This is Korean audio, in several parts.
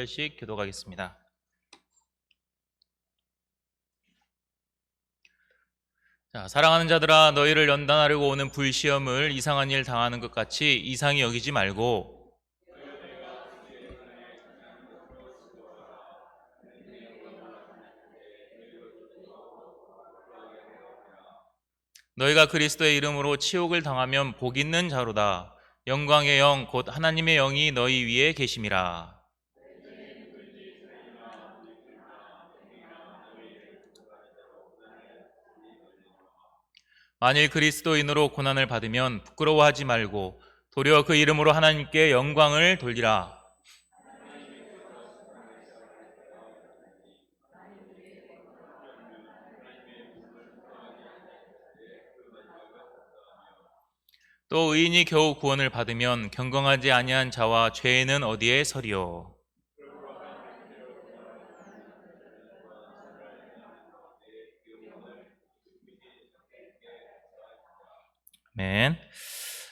씩 교도하겠습니다. 자, 사랑하는 자들아, 너희를 연단하려고 오는 불시험을 이상한 일 당하는 것 같이 이상히 여기지 말고 너희가 그리스도의 이름으로 치욕을 당하면 복 있는 자로다. 영광의 영 곧 하나님의 영이 너희 위에 계심이라. 만일 그리스도인으로 고난을 받으면 부끄러워하지 말고 도리어 그 이름으로 하나님께 영광을 돌리라. 또 의인이 겨우 구원을 받으면 경건하지 아니한 자와 죄인은 어디에 서리요. 아멘.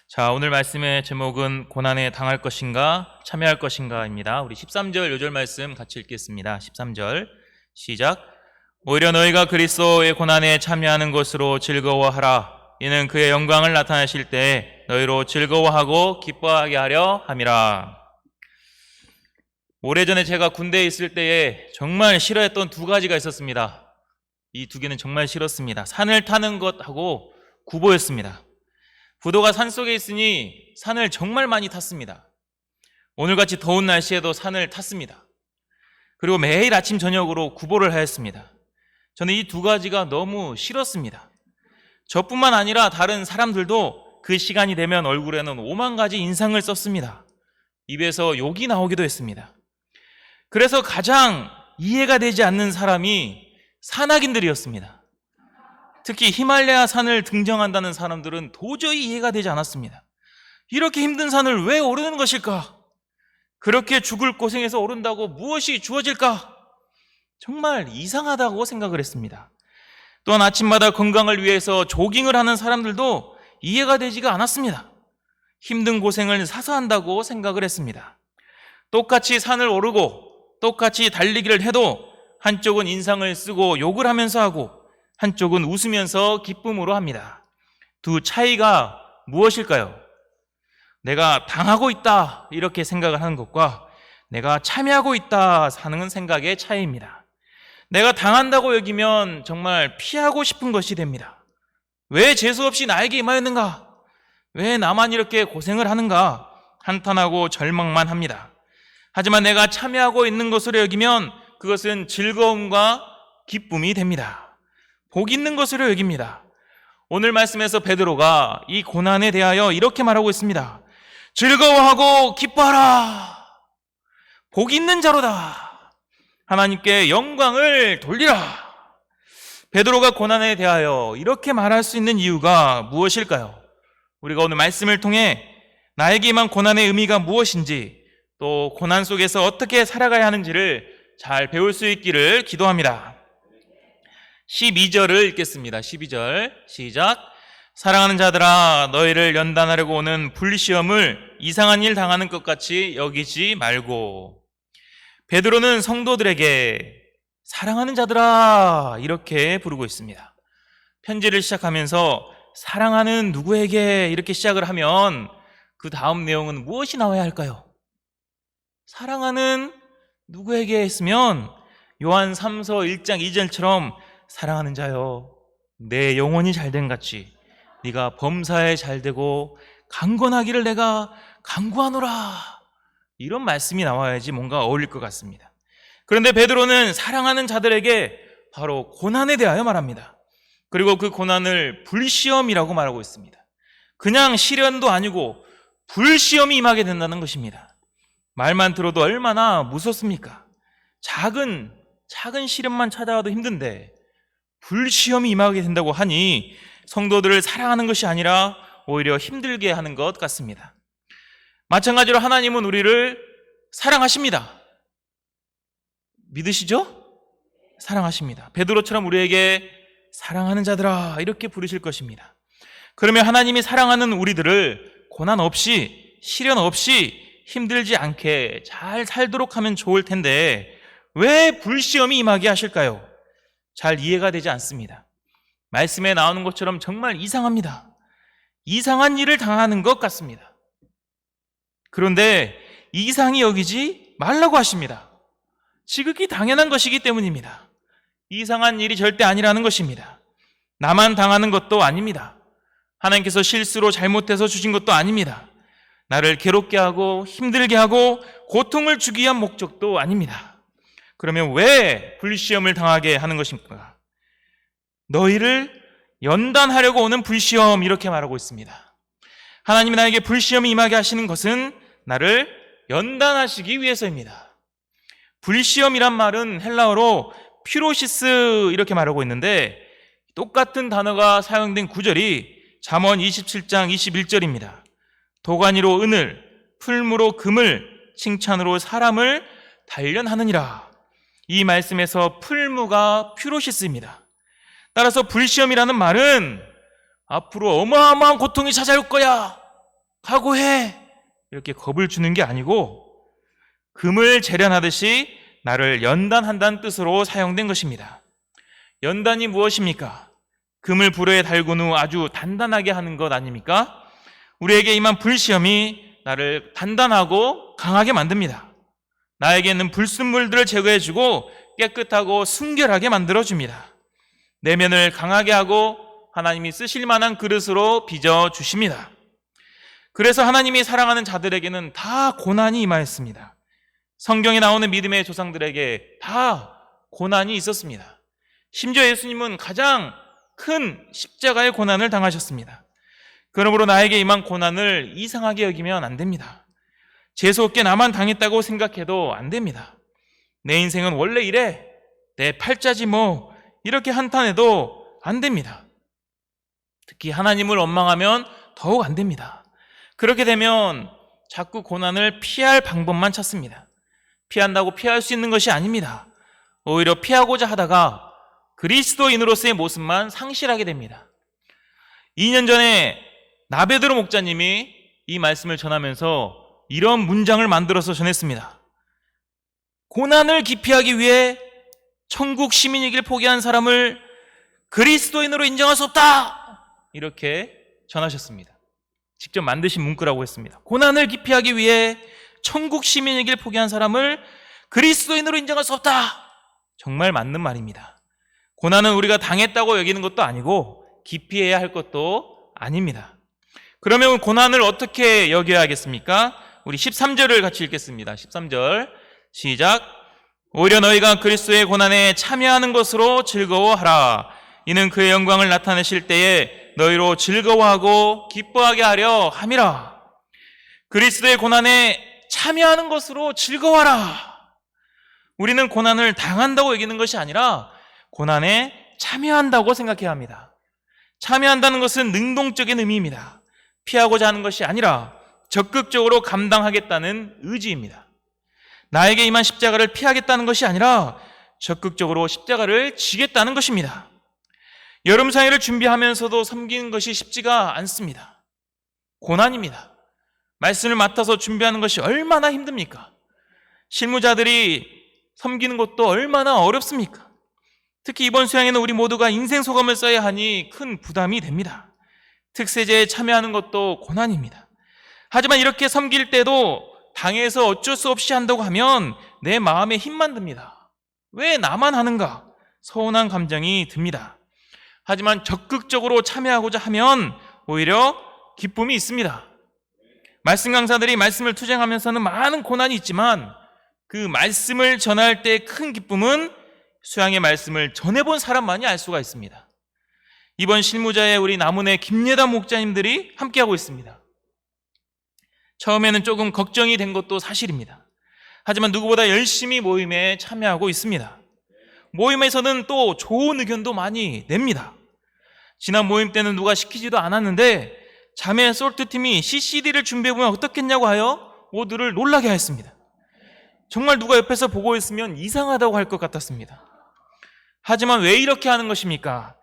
자, 오늘 말씀의 제목은 고난에 당할 것인가 참여할 것인가입니다. 우리 13절 요절 말씀 같이 읽겠습니다. 13절 시작. 오히려 너희가 그리스도의 고난에 참여하는 것으로 즐거워하라. 이는 그의 영광을 나타내실 때 너희로 즐거워하고 기뻐하게 하려 함이라. 오래전에 제가 군대에 있을 때에 정말 싫어했던 두 가지가 있었습니다. 이 두 개는 정말 싫었습니다. 산을 타는 것하고 구보였습니다. 부도가 산속에 있으니 산을 정말 많이 탔습니다. 오늘같이 더운 날씨에도 산을 탔습니다. 그리고 매일 아침 저녁으로 구보를 하였습니다. 저는 이 두 가지가 너무 싫었습니다. 저뿐만 아니라 다른 사람들도 그 시간이 되면 얼굴에는 5만 가지 인상을 썼습니다. 입에서 욕이 나오기도 했습니다. 그래서 가장 이해가 되지 않는 사람이 산악인들이었습니다. 특히 히말라야 산을 등정한다는 사람들은 도저히 이해가 되지 않았습니다. 이렇게 힘든 산을 왜 오르는 것일까? 그렇게 죽을 고생해서 오른다고 무엇이 주어질까? 정말 이상하다고 생각을 했습니다. 또한 아침마다 건강을 위해서 조깅을 하는 사람들도 이해가 되지가 않았습니다. 힘든 고생을 사서 한다고 생각을 했습니다. 똑같이 산을 오르고 똑같이 달리기를 해도 한쪽은 인상을 쓰고 욕을 하면서 하고 한쪽은 웃으면서 기쁨으로 합니다. 두 차이가 무엇일까요? 내가 당하고 있다 이렇게 생각을 하는 것과 내가 참여하고 있다 하는 생각의 차이입니다. 내가 당한다고 여기면 정말 피하고 싶은 것이 됩니다. 왜 재수없이 나에게 임하였는가? 왜 나만 이렇게 고생을 하는가? 한탄하고 절망만 합니다. 하지만 내가 참여하고 있는 것으로 여기면 그것은 즐거움과 기쁨이 됩니다. 복 있는 것으로 여깁니다. 오늘 말씀에서 베드로가 이 고난에 대하여 이렇게 말하고 있습니다. 즐거워하고 기뻐하라. 복 있는 자로다. 하나님께 영광을 돌리라. 베드로가 고난에 대하여 이렇게 말할 수 있는 이유가 무엇일까요? 우리가 오늘 말씀을 통해 나에게 임한 고난의 의미가 무엇인지 또 고난 속에서 어떻게 살아가야 하는지를 잘 배울 수 있기를 기도합니다. 12절을 읽겠습니다. 12절 시작. 사랑하는 자들아, 너희를 연단하려고 오는 불시험을 이상한 일 당하는 것 같이 여기지 말고. 베드로는 성도들에게 사랑하는 자들아 이렇게 부르고 있습니다. 편지를 시작하면서 사랑하는 누구에게 이렇게 시작을 하면 그 다음 내용은 무엇이 나와야 할까요? 사랑하는 누구에게 했으면 요한 3서 1장 2절처럼 사랑하는 자여 내 영혼이 잘된 같이 네가 범사에 잘되고 강건하기를 내가 간구하노라. 이런 말씀이 나와야지 뭔가 어울릴 것 같습니다. 그런데 베드로는 사랑하는 자들에게 바로 고난에 대하여 말합니다. 그리고 그 고난을 불시험이라고 말하고 있습니다. 그냥 시련도 아니고 불시험이 임하게 된다는 것입니다. 말만 들어도 얼마나 무섭습니까? 작은 시련만 찾아와도 힘든데 불시험이 임하게 된다고 하니 성도들을 사랑하는 것이 아니라 오히려 힘들게 하는 것 같습니다. 마찬가지로 하나님은 우리를 사랑하십니다. 믿으시죠? 사랑하십니다. 베드로처럼 우리에게 사랑하는 자들아 이렇게 부르실 것입니다. 그러면 하나님이 사랑하는 우리들을 고난 없이 시련 없이 힘들지 않게 잘 살도록 하면 좋을 텐데 왜 불시험이 임하게 하실까요? 잘 이해가 되지 않습니다. 말씀에 나오는 것처럼 정말 이상합니다. 이상한 일을 당하는 것 같습니다. 그런데 이상히 여기지 말라고 하십니다. 지극히 당연한 것이기 때문입니다. 이상한 일이 절대 아니라는 것입니다. 나만 당하는 것도 아닙니다. 하나님께서 실수로 잘못해서 주신 것도 아닙니다. 나를 괴롭게 하고 힘들게 하고 고통을 주기 위한 목적도 아닙니다. 그러면 왜 불시험을 당하게 하는 것입니까? 너희를 연단하려고 오는 불시험, 이렇게 말하고 있습니다. 하나님이 나에게 불시험이 임하게 하시는 것은 나를 연단하시기 위해서입니다. 불시험이란 말은 헬라어로 피로시스 이렇게 말하고 있는데 똑같은 단어가 사용된 구절이 잠언 27장 21절입니다. 도가니로 은을, 풀무로 금을, 칭찬으로 사람을 단련하느니라. 이 말씀에서 풀무가 퓨로시스입니다. 따라서 불시험이라는 말은 앞으로 어마어마한 고통이 찾아올 거야, 각오해, 이렇게 겁을 주는 게 아니고 금을 재련하듯이 나를 연단한다는 뜻으로 사용된 것입니다. 연단이 무엇입니까? 금을 불에 달군 후 아주 단단하게 하는 것 아닙니까? 우리에게 임한 불시험이 나를 단단하고 강하게 만듭니다. 나에게 있는 불순물들을 제거해주고 깨끗하고 순결하게 만들어줍니다. 내면을 강하게 하고 하나님이 쓰실 만한 그릇으로 빚어주십니다. 그래서 하나님이 사랑하는 자들에게는 다 고난이 임하였습니다. 성경에 나오는 믿음의 조상들에게 다 고난이 있었습니다. 심지어 예수님은 가장 큰 십자가의 고난을 당하셨습니다. 그러므로 나에게 임한 고난을 이상하게 여기면 안 됩니다. 재수없게 나만 당했다고 생각해도 안 됩니다. 내 인생은 원래 이래, 내 팔자지 뭐, 이렇게 한탄해도 안 됩니다. 특히 하나님을 원망하면 더욱 안 됩니다. 그렇게 되면 자꾸 고난을 피할 방법만 찾습니다. 피한다고 피할 수 있는 것이 아닙니다. 오히려 피하고자 하다가 그리스도인으로서의 모습만 상실하게 됩니다. 2년 전에 나베드로 목자님이 이 말씀을 전하면서 이런 문장을 만들어서 전했습니다. 고난을 기피하기 위해 천국 시민이길 포기한 사람을 그리스도인으로 인정할 수 없다, 이렇게 전하셨습니다. 직접 만드신 문구라고 했습니다. 고난을 기피하기 위해 천국 시민이길 포기한 사람을 그리스도인으로 인정할 수 없다. 정말 맞는 말입니다. 고난은 우리가 당했다고 여기는 것도 아니고 기피해야 할 것도 아닙니다. 그러면 고난을 어떻게 여겨야 하겠습니까? 우리 13절을 같이 읽겠습니다. 13절 시작. 오히려 너희가 그리스도의 고난에 참여하는 것으로 즐거워하라. 이는 그의 영광을 나타내실 때에 너희로 즐거워하고 기뻐하게 하려 함이라. 그리스도의 고난에 참여하는 것으로 즐거워하라. 우리는 고난을 당한다고 여기는 것이 아니라 고난에 참여한다고 생각해야 합니다. 참여한다는 것은 능동적인 의미입니다. 피하고자 하는 것이 아니라 적극적으로 감당하겠다는 의지입니다. 나에게 임한 십자가를 피하겠다는 것이 아니라 적극적으로 십자가를 지겠다는 것입니다. 여름 사이를 준비하면서도 섬기는 것이 쉽지가 않습니다. 고난입니다. 말씀을 맡아서 준비하는 것이 얼마나 힘듭니까? 실무자들이 섬기는 것도 얼마나 어렵습니까? 특히 이번 수양에는 우리 모두가 인생 소감을 써야 하니 큰 부담이 됩니다. 특세제에 참여하는 것도 고난입니다. 하지만 이렇게 섬길 때도 당해서 어쩔 수 없이 한다고 하면 내 마음에 힘만 듭니다. 왜 나만 하는가? 서운한 감정이 듭니다. 하지만 적극적으로 참여하고자 하면 오히려 기쁨이 있습니다. 말씀 강사들이 말씀을 투쟁하면서는 많은 고난이 있지만 그 말씀을 전할 때 큰 기쁨은 수양의 말씀을 전해본 사람만이 알 수가 있습니다. 이번 실무자의 우리 남원의 김예담 목자님들이 함께하고 있습니다. 처음에는 조금 걱정이 된 것도 사실입니다. 하지만 누구보다 열심히 모임에 참여하고 있습니다. 모임에서는 또 좋은 의견도 많이 냅니다. 지난 모임 때는 누가 시키지도 않았는데 자매 솔트팀이 CCD를 준비해보면 어떻겠냐고 하여 모두를 놀라게 하였습니다. 정말 누가 옆에서 보고 있으면 이상하다고 할 것 같았습니다. 하지만 왜 이렇게 하는 것입니까?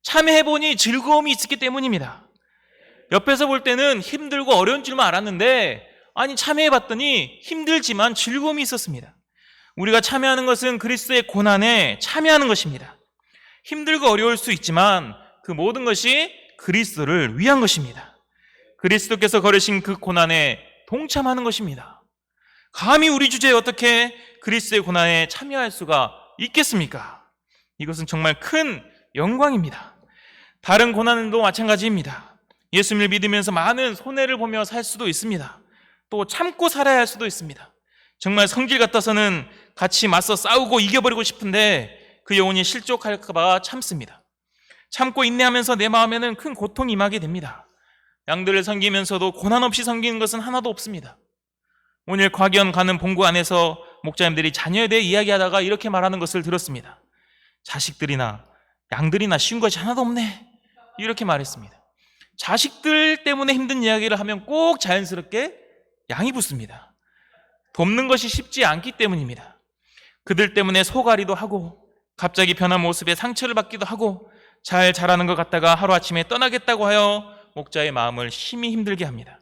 참여해보니 즐거움이 있었기 때문입니다. 옆에서 볼 때는 힘들고 어려운 줄만 알았는데 아니 참여해봤더니 힘들지만 즐거움이 있었습니다. 우리가 참여하는 것은 그리스도의 고난에 참여하는 것입니다. 힘들고 어려울 수 있지만 그 모든 것이 그리스도를 위한 것입니다. 그리스도께서 걸으신 그 고난에 동참하는 것입니다. 감히 우리 주제에 어떻게 그리스도의 고난에 참여할 수가 있겠습니까? 이것은 정말 큰 영광입니다. 다른 고난도 마찬가지입니다. 예수님을 믿으면서 많은 손해를 보며 살 수도 있습니다. 또 참고 살아야 할 수도 있습니다. 정말 성질 같아서는 같이 맞서 싸우고 이겨버리고 싶은데 그 영혼이 실족할까 봐 참습니다. 참고 인내하면서 내 마음에는 큰 고통이 임하게 됩니다. 양들을 섬기면서도 고난 없이 섬기는 것은 하나도 없습니다. 오늘 과견 가는 본고 안에서 목자님들이 자녀에 대해 이야기하다가 이렇게 말하는 것을 들었습니다. 자식들이나 양들이나 쉬운 것이 하나도 없네, 이렇게 말했습니다. 자식들 때문에 힘든 이야기를 하면 꼭 자연스럽게 양이 붙습니다. 돕는 것이 쉽지 않기 때문입니다. 그들 때문에 소가리도 하고 갑자기 변한 모습에 상처를 받기도 하고 잘 자라는 것 같다가 하루아침에 떠나겠다고 하여 목자의 마음을 심히 힘들게 합니다.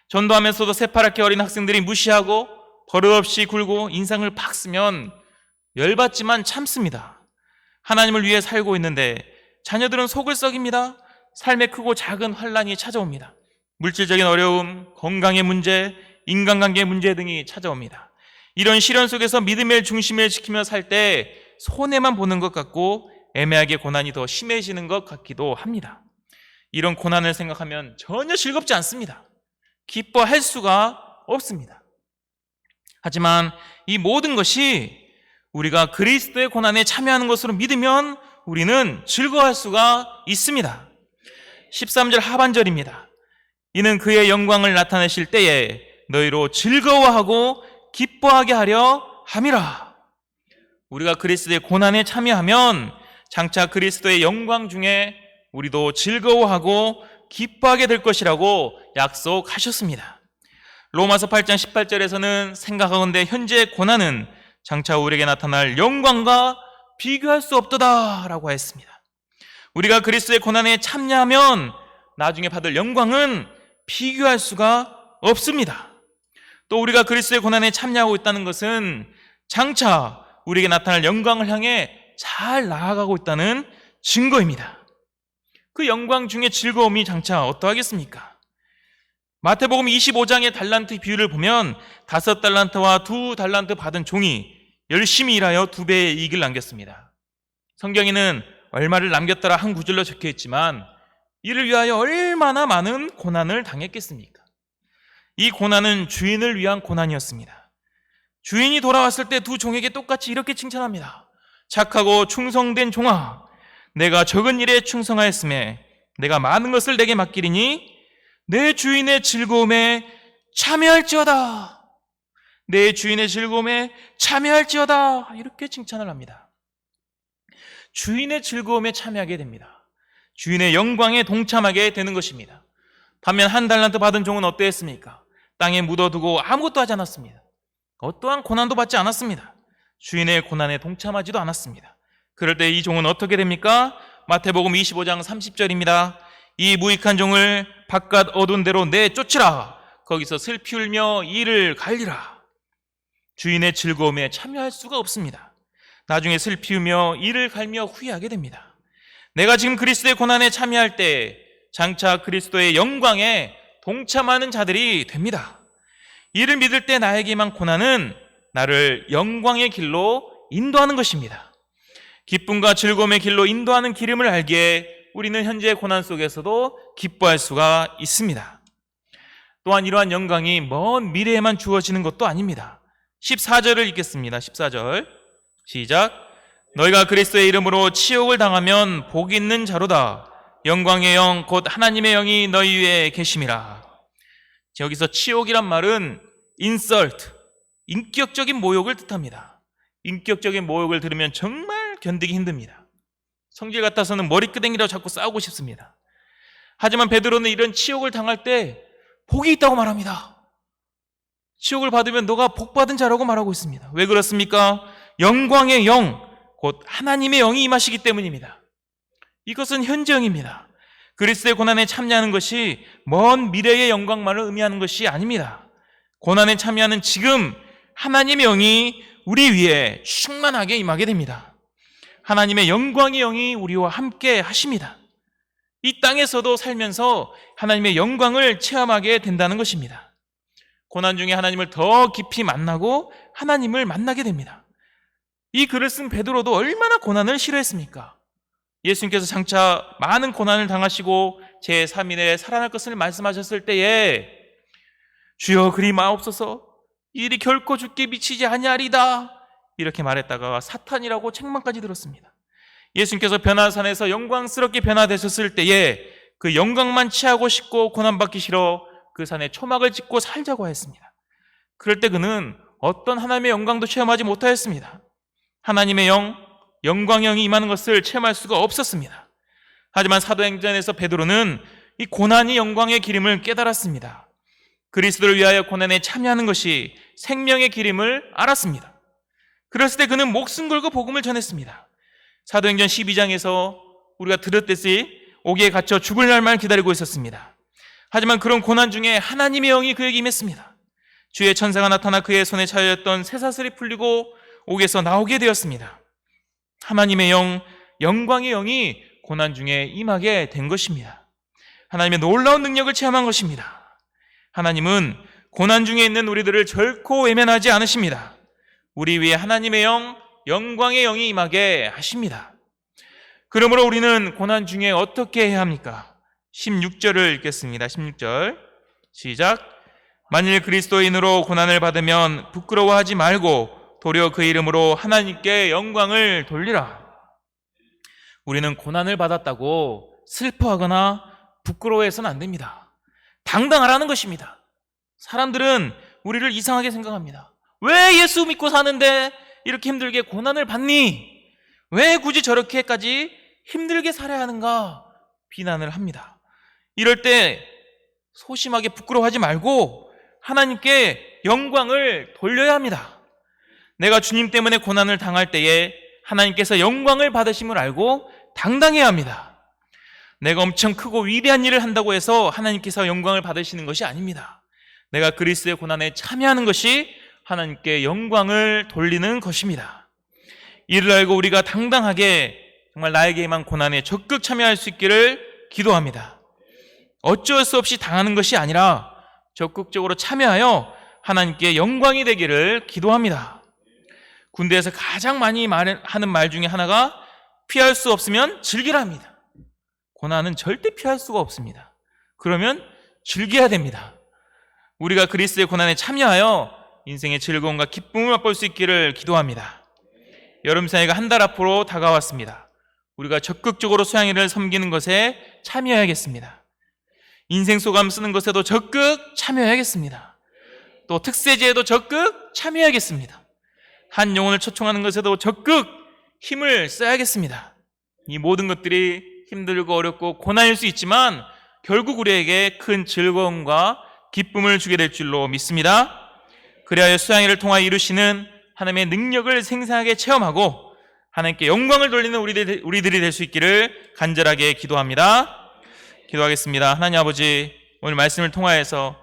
전도하면서도 새파랗게 어린 학생들이 무시하고 버릇없이 굴고 인상을 팍 쓰면 열받지만 참습니다. 하나님을 위해 살고 있는데 자녀들은 속을 썩입니다. 삶에 크고 작은 환란이 찾아옵니다. 물질적인 어려움, 건강의 문제, 인간관계의 문제 등이 찾아옵니다. 이런 시련 속에서 믿음의 중심을 지키며 살 때 손해만 보는 것 같고 애매하게 고난이 더 심해지는 것 같기도 합니다. 이런 고난을 생각하면 전혀 즐겁지 않습니다. 기뻐할 수가 없습니다. 하지만 이 모든 것이 우리가 그리스도의 고난에 참여하는 것으로 믿으면 우리는 즐거워할 수가 있습니다. 13절 하반절입니다. 이는 그의 영광을 나타내실 때에 너희로 즐거워하고 기뻐하게 하려 함이라. 우리가 그리스도의 고난에 참여하면 장차 그리스도의 영광 중에 우리도 즐거워하고 기뻐하게 될 것이라고 약속하셨습니다. 로마서 8장 18절에서는 생각하건대 현재의 고난은 장차 우리에게 나타날 영광과 비교할 수 없도다 라고 했습니다. 우리가 그리스도의 고난에 참여하면 나중에 받을 영광은 비교할 수가 없습니다. 또 우리가 그리스도의 고난에 참여하고 있다는 것은 장차 우리에게 나타날 영광을 향해 잘 나아가고 있다는 증거입니다. 그 영광 중에 즐거움이 장차 어떠하겠습니까? 마태복음 25장의 달란트 비유를 보면 5달란트와 2달란트 받은 종이 열심히 일하여 2배의 이익을 남겼습니다. 성경에는 얼마를 남겼더라 한 구절로 적혀 있지만 이를 위하여 얼마나 많은 고난을 당했겠습니까? 이 고난은 주인을 위한 고난이었습니다. 주인이 돌아왔을 때 2 종에게 똑같이 이렇게 칭찬합니다. 착하고 충성된 종아, 내가 적은 일에 충성하였음에 내가 많은 것을 내게 맡기리니 내 주인의 즐거움에 참여할지어다. 내 주인의 즐거움에 참여할지어다. 이렇게 칭찬을 합니다. 주인의 즐거움에 참여하게 됩니다. 주인의 영광에 동참하게 되는 것입니다. 반면 1달란트 받은 종은 어떠했습니까? 땅에 묻어두고 아무것도 하지 않았습니다. 어떠한 고난도 받지 않았습니다. 주인의 고난에 동참하지도 않았습니다. 그럴 때 이 종은 어떻게 됩니까? 마태복음 25장 30절입니다. 이 무익한 종을 바깥 어두운 데로 내쫓으라. 거기서 슬피 울며 이를 갈리라. 주인의 즐거움에 참여할 수가 없습니다. 나중에 슬피 울며 이를 갈며 후회하게 됩니다. 내가 지금 그리스도의 고난에 참여할 때 장차 그리스도의 영광에 동참하는 자들이 됩니다. 이를 믿을 때 나에게만 고난은 나를 영광의 길로 인도하는 것입니다. 기쁨과 즐거움의 길로 인도하는 기름을 알기에 우리는 현재 고난 속에서도 기뻐할 수가 있습니다. 또한 이러한 영광이 먼 미래에만 주어지는 것도 아닙니다. 14절을 읽겠습니다. 14절 시작. 너희가 그리스도의 이름으로 치욕을 당하면 복 있는 자로다. 영광의 영 곧 하나님의 영이 너희 위에 계심이라. 여기서 치욕이란 말은 insult, 인격적인 모욕을 뜻합니다. 인격적인 모욕을 들으면 정말 견디기 힘듭니다. 성질 같아서는 머리끄댕이라고 자꾸 싸우고 싶습니다. 하지만 베드로는 이런 치욕을 당할 때 복이 있다고 말합니다. 치욕을 받으면 너가 복받은 자라고 말하고 있습니다. 왜 그렇습니까? 영광의 영, 곧 하나님의 영이 임하시기 때문입니다. 이것은 현재형입니다. 그리스도의 고난에 참여하는 것이 먼 미래의 영광만을 의미하는 것이 아닙니다. 고난에 참여하는 지금 하나님의 영이 우리 위에 충만하게 임하게 됩니다. 하나님의 영광의 영이 우리와 함께 하십니다. 이 땅에서도 살면서 하나님의 영광을 체험하게 된다는 것입니다. 고난 중에 하나님을 더 깊이 만나고 하나님을 만나게 됩니다. 이 글을 쓴 베드로도 얼마나 고난을 싫어했습니까? 예수님께서 장차 많은 고난을 당하시고 제3일에 살아날 것을 말씀하셨을 때에 주여 그리 마옵소서, 이 일이 결코 죽게 미치지 아니하리다 이렇게 말했다가 사탄이라고 책망까지 들었습니다. 예수님께서 변화산에서 영광스럽게 변화되셨을 때에 그 영광만 취하고 싶고 고난받기 싫어 그 산에 초막을 짓고 살자고 했습니다. 그럴 때 그는 어떤 하나님의 영광도 체험하지 못하였습니다. 하나님의 영광의 영이 임하는 것을 체험할 수가 없었습니다. 하지만 사도행전에서 베드로는 이 고난이 영광의 기름을 깨달았습니다. 그리스도를 위하여 고난에 참여하는 것이 생명의 기름을 알았습니다. 그랬을 때 그는 목숨 걸고 복음을 전했습니다. 사도행전 12장에서 우리가 들었듯이 옥에 갇혀 죽을 날만 기다리고 있었습니다. 하지만 그런 고난 중에 하나님의 영이 그에게 임했습니다. 주의 천사가 나타나 그의 손에 차였던 쇠사슬이 풀리고 옥에서 나오게 되었습니다. 하나님의 영광의 영이 고난 중에 임하게 된 것입니다. 하나님의 놀라운 능력을 체험한 것입니다. 하나님은 고난 중에 있는 우리들을 결코 외면하지 않으십니다. 우리 위에 하나님의 영광의 영이 임하게 하십니다. 그러므로 우리는 고난 중에 어떻게 해야 합니까? 16절을 읽겠습니다. 16절 시작. 만일 그리스도인으로 고난을 받으면 부끄러워하지 말고 도리어 그 이름으로 하나님께 영광을 돌리라. 우리는 고난을 받았다고 슬퍼하거나 부끄러워해서는 안 됩니다. 당당하라는 것입니다. 사람들은 우리를 이상하게 생각합니다. 왜 예수 믿고 사는데 이렇게 힘들게 고난을 받니? 왜 굳이 저렇게까지 힘들게 살아야 하는가? 비난을 합니다. 이럴 때 소심하게 부끄러워하지 말고 하나님께 영광을 돌려야 합니다. 내가 주님 때문에 고난을 당할 때에 하나님께서 영광을 받으심을 알고 당당해야 합니다. 내가 엄청 크고 위대한 일을 한다고 해서 하나님께서 영광을 받으시는 것이 아닙니다. 내가 그리스도의 고난에 참여하는 것이 하나님께 영광을 돌리는 것입니다. 이를 알고 우리가 당당하게 정말 나에게 임한 고난에 적극 참여할 수 있기를 기도합니다. 어쩔 수 없이 당하는 것이 아니라 적극적으로 참여하여 하나님께 영광이 되기를 기도합니다. 군대에서 가장 많이 하는 말 중에 하나가 피할 수 없으면 즐기라 합니다. 고난은 절대 피할 수가 없습니다. 그러면 즐겨야 됩니다. 우리가 그리스도의 고난에 참여하여 인생의 즐거움과 기쁨을 맛볼 수 있기를 기도합니다. 여름 사이가 한 달 앞으로 다가왔습니다. 우리가 적극적으로 수양이를 섬기는 것에 참여해야겠습니다. 인생 소감 쓰는 것에도 적극 참여해야겠습니다. 또 특세제에도 적극 참여해야겠습니다. 한 영혼을 초청하는 것에도 적극 힘을 써야겠습니다. 이 모든 것들이 힘들고 어렵고 고난일 수 있지만 결국 우리에게 큰 즐거움과 기쁨을 주게 될 줄로 믿습니다. 그리하여 수양회를 통하여 이루시는 하나님의 능력을 생생하게 체험하고 하나님께 영광을 돌리는 우리들이 될 수 있기를 간절하게 기도합니다. 기도하겠습니다. 하나님 아버지, 오늘 말씀을 통하여서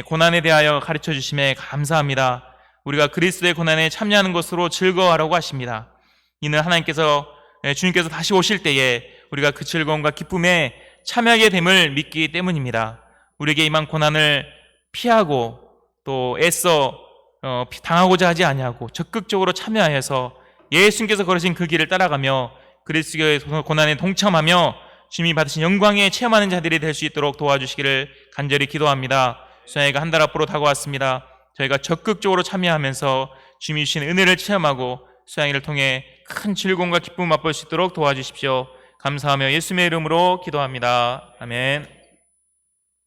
고난에 대하여 가르쳐 주심에 감사합니다. 우리가 그리스도의 고난에 참여하는 것으로 즐거워하라고 하십니다. 이는 하나님께서 주님께서 다시 오실 때에 우리가 그 즐거움과 기쁨에 참여하게 됨을 믿기 때문입니다. 우리에게 임한 고난을 피하고 또 애써 당하고자 하지 아니하고 적극적으로 참여하여서 예수님께서 걸으신 그 길을 따라가며 그리스도의 고난에 동참하며 주님이 받으신 영광에 체험하는 자들이 될 수 있도록 도와주시기를 간절히 기도합니다. 수양회가 한 달 앞으로 다가왔습니다. 저희가 적극적으로 참여하면서 주님이 주신 은혜를 체험하고 수양회를 통해 큰 즐거움과 기쁨을 맛볼 수 있도록 도와주십시오. 감사하며 예수님의 이름으로 기도합니다. 아멘.